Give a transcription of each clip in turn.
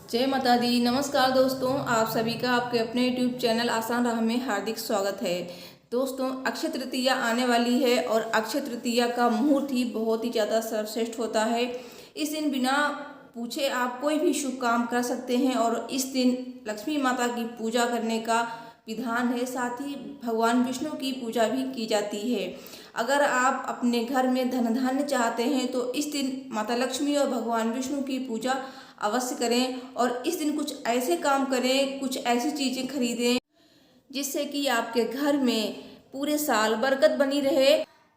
जय माता दी। नमस्कार दोस्तों, आप सभी का आपके अपने यूट्यूब चैनल आसान राह में हार्दिक स्वागत है। दोस्तों, अक्षय तृतीया आने वाली है और अक्षय तृतीया का मुहूर्त ही बहुत ही ज़्यादा सर्वश्रेष्ठ होता है। इस दिन बिना पूछे आप कोई भी शुभ काम कर सकते हैं और इस दिन लक्ष्मी माता की पूजा करने का विधान है। साथ ही भगवान विष्णु की पूजा भी की जाती है। अगर आप अपने घर में धन धान्य चाहते हैं तो इस दिन माता लक्ष्मी और भगवान विष्णु की पूजा अवश्य करें और इस दिन कुछ ऐसे काम करें, कुछ ऐसी चीज़ें खरीदें जिससे कि आपके घर में पूरे साल बरकत बनी रहे।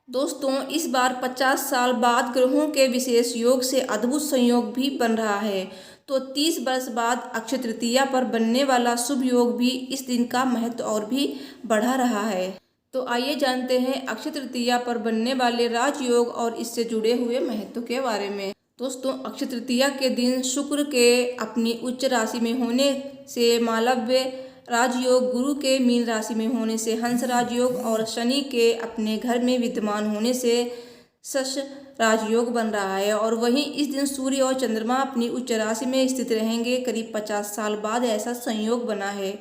दोस्तों, इस बार 50 साल बाद ग्रहों के विशेष योग से अद्भुत संयोग भी बन रहा है, तो 30 वर्ष बाद अक्षय तृतीया पर बनने वाला शुभ योग भी इस दिन का महत्व और भी बढ़ा रहा है। तो आइए जानते हैं अक्षय तृतीया पर बनने वाले राजयोग और इससे जुड़े हुए महत्व के बारे में। दोस्तों, अक्षय तृतीया के दिन शुक्र के अपनी उच्च राशि में होने से मालव्य राजयोग, गुरु के मीन राशि में होने से हंस राजयोग और शनि के अपने घर में विद्यमान होने से शश राजयोग बन रहा है। और वहीं इस दिन सूर्य और चंद्रमा अपनी उच्च राशि में स्थित रहेंगे। करीब 50 साल बाद ऐसा संयोग बना है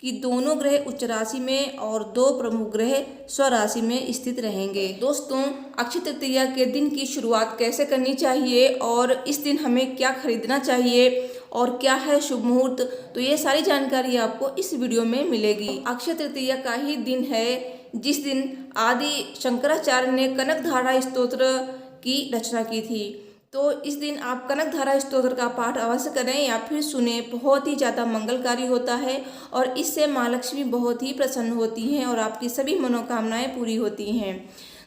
कि दोनों ग्रह उच्च राशि में और दो प्रमुख ग्रह स्वराशि में स्थित रहेंगे। दोस्तों, अक्षय तृतीया के दिन की शुरुआत कैसे करनी चाहिए और इस दिन हमें क्या खरीदना चाहिए और क्या है शुभ मुहूर्त, तो ये सारी जानकारी आपको इस वीडियो में मिलेगी। अक्षय तृतीया का ही दिन है जिस दिन आदि शंकराचार्य ने कनकधारा स्तोत्र की रचना की थी। तो इस दिन आप कनकधारा स्तोत्र का पाठ अवश्य करें या फिर सुने। बहुत ही ज़्यादा मंगलकारी होता है और इससे माँ लक्ष्मी बहुत ही प्रसन्न होती हैं और आपकी सभी मनोकामनाएं पूरी होती हैं।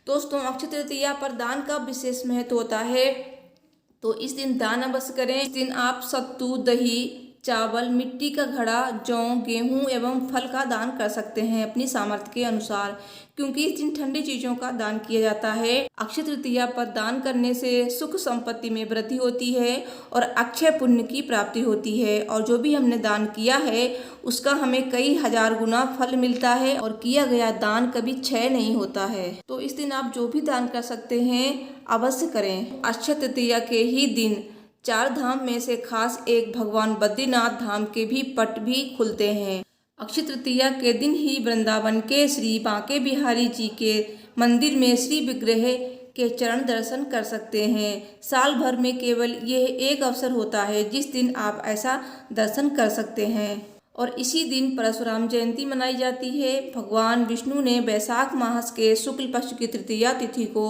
दोस्तों, अक्षय तृतीया पर दान का विशेष महत्व होता है, तो इस दिन दान अवश्य करें। इस दिन आप सत्तू, दही, चावल, मिट्टी का घड़ा, जौ, गेहूं एवं फल का दान कर सकते हैं अपनी सामर्थ्य के अनुसार, क्योंकि इस दिन ठंडी चीज़ों का दान किया जाता है। अक्षय तृतीया पर दान करने से सुख संपत्ति में वृद्धि होती है और अक्षय पुण्य की प्राप्ति होती है और जो भी हमने दान किया है उसका हमें कई हजार गुना फल मिलता है और किया गया दान कभी क्षय नहीं होता है। तो इस दिन आप जो भी दान कर सकते हैं अवश्य करें। अक्षय तृतीया के ही दिन 4 धाम में से खास एक भगवान बद्रीनाथ धाम के भी पट भी खुलते हैं। अक्षय तृतीया के दिन ही वृंदावन के श्री बांके बिहारी जी के मंदिर में श्री विग्रह के चरण दर्शन कर सकते हैं। साल भर में केवल यह एक अवसर होता है जिस दिन आप ऐसा दर्शन कर सकते हैं। और इसी दिन परशुराम जयंती मनाई जाती है। भगवान विष्णु ने वैशाख मास के शुक्ल पक्ष की तृतीया तिथि को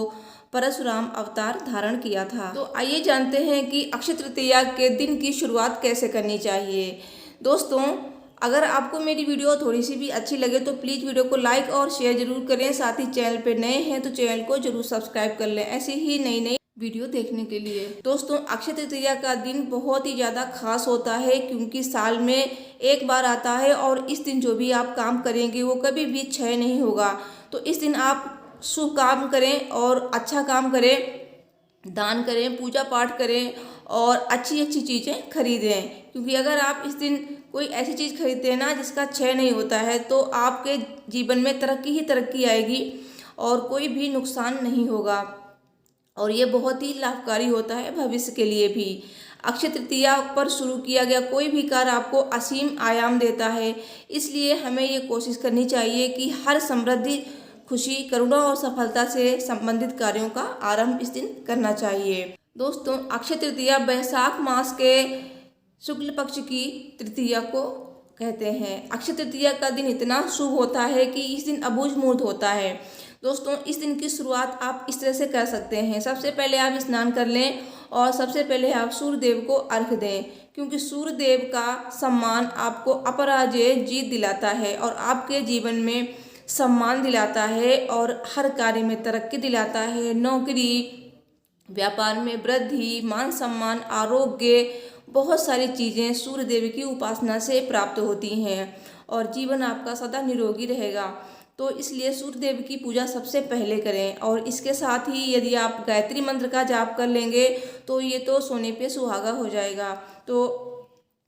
परशुराम अवतार धारण किया था। तो आइए जानते हैं कि अक्षय तृतीया के दिन की शुरुआत कैसे करनी चाहिए। दोस्तों, अगर आपको मेरी वीडियो थोड़ी सी भी अच्छी लगे तो प्लीज़ वीडियो को लाइक और शेयर जरूर करें। साथ ही चैनल पे नए हैं तो चैनल को जरूर सब्सक्राइब कर लें ऐसे ही नई नई वीडियो देखने के लिए। दोस्तों, अक्षय तृतीया का दिन बहुत ही ज़्यादा खास होता है क्योंकि साल में एक बार आता है और इस दिन जो भी आप काम करेंगे वो कभी भी क्षय नहीं होगा। तो इस दिन आप शुभ काम करें और अच्छा काम करें, दान करें, पूजा पाठ करें और अच्छी अच्छी चीज़ें खरीदें, क्योंकि अगर आप इस दिन कोई ऐसी चीज़ खरीदते हैं ना जिसका क्षय नहीं होता है तो आपके जीवन में तरक्की ही तरक्की आएगी और कोई भी नुकसान नहीं होगा और ये बहुत ही लाभकारी होता है भविष्य के लिए भी। अक्षय तृतीया पर शुरू किया गया कोई भी कार्य आपको असीम आयाम देता है, इसलिए हमें ये कोशिश करनी चाहिए कि हर समृद्धि, खुशी, करुणा और सफलता से संबंधित कार्यों का आरंभ इस दिन करना चाहिए। दोस्तों, अक्षय तृतीया वैशाख मास के शुक्ल पक्ष की तृतीया को कहते हैं। अक्षय तृतीया का दिन इतना शुभ होता है कि इस दिन अबूझ मुहूर्त होता है। दोस्तों, इस दिन की शुरुआत आप इस तरह से कर सकते हैं। सबसे पहले आप स्नान कर लें और सबसे पहले आप सूर्य देव को अर्घ्य दें, क्योंकि सूर्य देव का सम्मान आपको अपराजेय जीत दिलाता है और आपके जीवन में सम्मान दिलाता है और हर कार्य में तरक्की दिलाता है। नौकरी, व्यापार में वृद्धि, मान सम्मान, आरोग्य, बहुत सारी चीज़ें सूर्य देव की उपासना से प्राप्त होती हैं और जीवन आपका सदा निरोगी रहेगा। तो इसलिए सूर्य देव की पूजा सबसे पहले करें और इसके साथ ही यदि आप गायत्री मंत्र का जाप कर लेंगे तो ये तो सोने पे सुहागा हो जाएगा। तो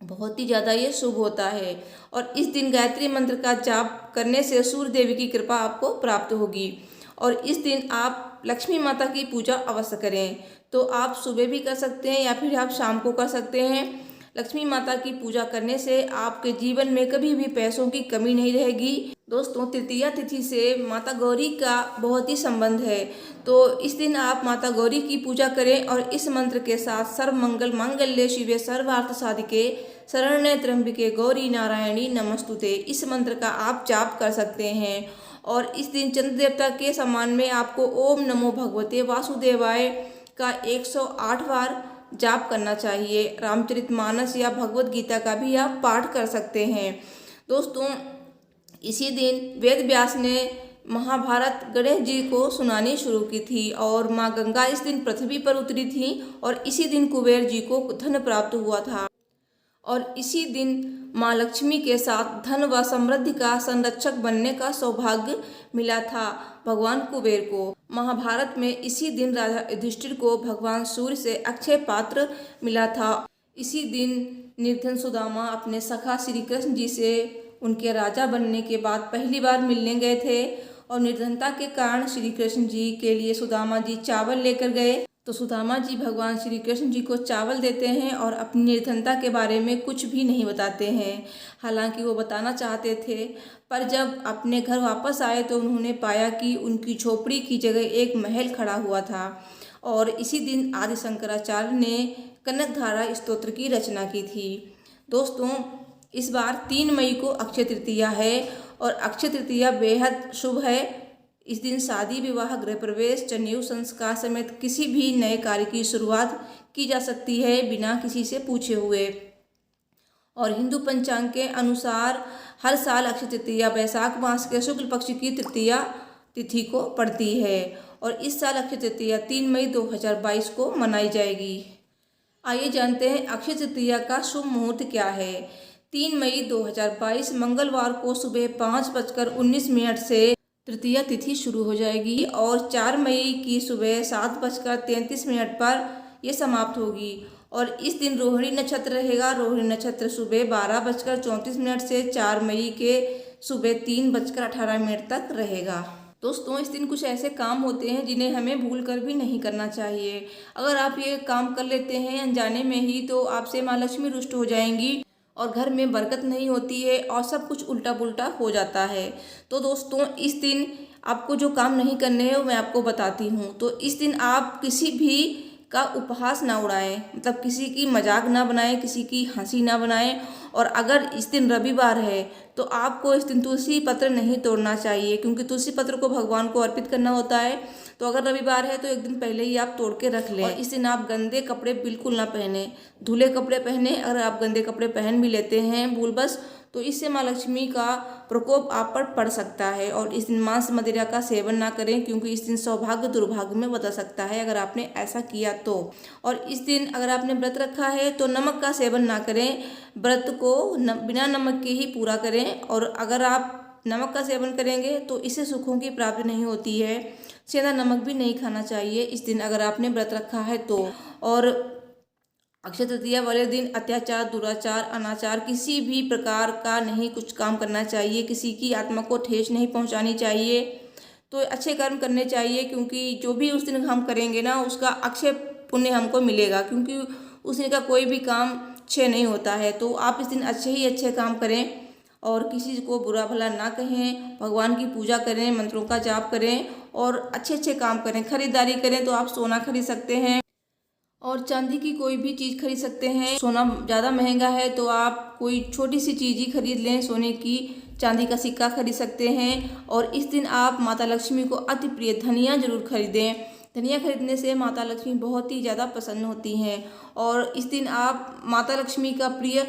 बहुत ही ज़्यादा ये शुभ होता है और इस दिन गायत्री मंत्र का जाप करने से सूर्य देवी की कृपा आपको प्राप्त होगी। और इस दिन आप लक्ष्मी माता की पूजा अवश्य करें। तो आप सुबह भी कर सकते हैं या फिर आप शाम को कर सकते हैं। लक्ष्मी माता की पूजा करने से आपके जीवन में कभी भी पैसों की कमी नहीं रहेगी। दोस्तों, तृतीया तिथि से माता गौरी का बहुत ही संबंध है, तो इस दिन आप माता गौरी की पूजा करें और इस मंत्र के साथ सर्व मंगल मांगल्ये शिवे सर्वार्थ साधिके शरण्ये त्र्यंबिके गौरी नारायणी नमस्तुते, इस मंत्र का आप जाप कर सकते हैं। और इस दिन चंद्र देवता के सम्मान में आपको ओम नमो भगवते वासुदेवाय का 108 बार जाप करना चाहिए। रामचरितमानस या भगवत गीता का भी आप पाठ कर सकते हैं। दोस्तों, इसी दिन वेद व्यास ने महाभारत गणेश जी को सुनानी शुरू की थी और माँ गंगा इस दिन पृथ्वी पर उतरी थी और इसी दिन कुबेर जी को धन प्राप्त हुआ था और इसी दिन माँ लक्ष्मी के साथ धन व समृद्धि का संरक्षक बनने का सौभाग्य मिला था भगवान कुबेर को। महाभारत में इसी दिन राजा युधिष्ठिर को भगवान सूर्य से अक्षय पात्र मिला था। इसी दिन निर्धन सुदामा अपने सखा श्री कृष्ण जी से उनके राजा बनने के बाद पहली बार मिलने गए थे और निर्धनता के कारण श्री कृष्ण जी के लिए सुदामा जी चावल लेकर गए। तो सुदामा जी भगवान श्री कृष्ण जी को चावल देते हैं और अपनी निर्धनता के बारे में कुछ भी नहीं बताते हैं। हालांकि वो बताना चाहते थे, पर जब अपने घर वापस आए तो उन्होंने पाया कि उनकी झोपड़ी की जगह एक महल खड़ा हुआ था। और इसी दिन आदि शंकराचार्य ने कनकधारा स्तोत्र की रचना की थी। दोस्तों, इस बार 3 मई को अक्षय तृतीया है और अक्षय तृतीया बेहद शुभ है। इस दिन शादी विवाह गृह प्रवेश जनेऊ संस्कार समेत किसी भी नए कार्य की शुरुआत की जा सकती है बिना किसी से पूछे हुए। और हिंदू पंचांग के अनुसार हर साल अक्षय तृतीया वैशाख मास के शुक्ल पक्ष की तृतीया तिथि को पड़ती है और इस साल अक्षय तृतीया 3 मई 2022 को मनाई जाएगी। आइए जानते हैं अक्षय तृतीया का शुभ मुहूर्त क्या है। 3 मई 2022 मंगलवार को सुबह 5:19 से तृतीया तिथि शुरू हो जाएगी और 4 मई की सुबह 7:33 पर यह समाप्त होगी। और इस दिन रोहिणी नक्षत्र रहेगा। रोहिणी नक्षत्र सुबह 12:34 से 4 मई के सुबह 3:18 तक रहेगा। दोस्तों, इस दिन कुछ ऐसे काम होते हैं जिन्हें हमें भूल कर भी नहीं करना चाहिए। अगर आप ये काम कर लेते हैं अनजाने में ही तो आपसे माँ लक्ष्मी रुष्ट हो जाएंगी और घर में बरकत नहीं होती है और सब कुछ उल्टा पुल्टा हो जाता है। तो दोस्तों, इस दिन आपको जो काम नहीं करने हैं वो मैं आपको बताती हूँ। तो इस दिन आप किसी भी का उपहास ना उड़ाएं, मतलब किसी की मजाक ना बनाएं, किसी की हंसी ना बनाएं। और अगर इस दिन रविवार है तो आपको इस दिन तुलसी पत्र नहीं तोड़ना चाहिए, क्योंकि तुलसी पत्र को भगवान को अर्पित करना होता है। तो अगर रविवार है तो एक दिन पहले ही आप तोड़ के रख लें। और इस दिन आप गंदे कपड़े बिल्कुल ना पहने, धुले कपड़े पहने। अगर आप गंदे कपड़े पहन भी लेते हैं भूलवश तो इससे माँ लक्ष्मी का प्रकोप आप पर पड़ सकता है। और इस दिन मांस मदिरा का सेवन ना करें, क्योंकि इस दिन सौभाग्य दुर्भाग्य में बदल सकता है अगर आपने ऐसा किया तो। और इस दिन अगर आपने व्रत रखा है तो नमक का सेवन ना करें, व्रत को बिना नमक के ही पूरा करें। और अगर आप नमक का सेवन करेंगे तो इससे सुखों की प्राप्ति नहीं होती है। सेंधा नमक भी नहीं खाना चाहिए इस दिन अगर आपने व्रत रखा है तो। और अक्षय तृतीया वाले दिन अत्याचार, दुराचार, अनाचार किसी भी प्रकार का नहीं कुछ काम करना चाहिए। किसी की आत्मा को ठेस नहीं पहुंचानी चाहिए। तो अच्छे कर्म करने चाहिए, क्योंकि जो भी उस दिन हम करेंगे ना उसका अक्षय पुण्य हमको मिलेगा, क्योंकि उस दिन का कोई भी काम अच्छे नहीं होता है। तो आप इस दिन अच्छे ही अच्छे काम करें और किसी को बुरा भला ना कहें, भगवान की पूजा करें, मंत्रों का जाप करें और अच्छे अच्छे काम करें। खरीदारी करें तो आप सोना खरीद सकते हैं और चांदी की कोई भी चीज़ खरीद सकते हैं। सोना ज़्यादा महंगा है तो आप कोई छोटी सी चीज़ ही खरीद लें, सोने की, चांदी का सिक्का खरीद सकते हैं। और इस दिन आप माता लक्ष्मी को अति प्रिय धनिया जरूर खरीदें। धनिया खरीदने से माता लक्ष्मी बहुत ही ज़्यादा प्रसन्न होती हैं। और इस दिन आप माता लक्ष्मी का प्रिय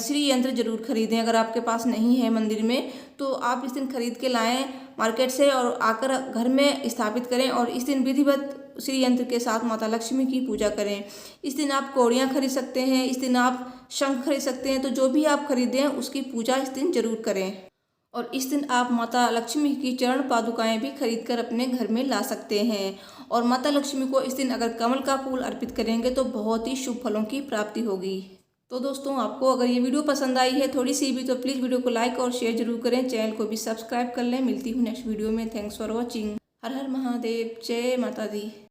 श्री यंत्र जरूर खरीदें। अगर आपके पास नहीं है मंदिर में तो आप इस दिन खरीद के लाएं मार्केट से और आकर घर में स्थापित करें और इस दिन विधिवत श्री यंत्र के साथ माता लक्ष्मी की पूजा करें। इस दिन आप कौड़ियाँ खरीद सकते हैं, इस दिन आप शंख खरीद सकते हैं। तो जो भी आप खरीदें उसकी पूजा इस दिन जरूर करें। और इस दिन आप माता लक्ष्मी की चरण पादुकाएं भी खरीद कर अपने घर में ला सकते हैं। और माता लक्ष्मी को इस दिन अगर कमल का फूल अर्पित करेंगे तो बहुत ही शुभ फलों की प्राप्ति होगी। तो दोस्तों, आपको अगर ये वीडियो पसंद आई है थोड़ी सी भी तो प्लीज़ वीडियो को लाइक और शेयर जरूर करें। चैनल को भी सब्सक्राइब कर लें। मिलती हूँ नेक्स्ट वीडियो में। Thanks for watching. हर हर महादेव। जय माता दी।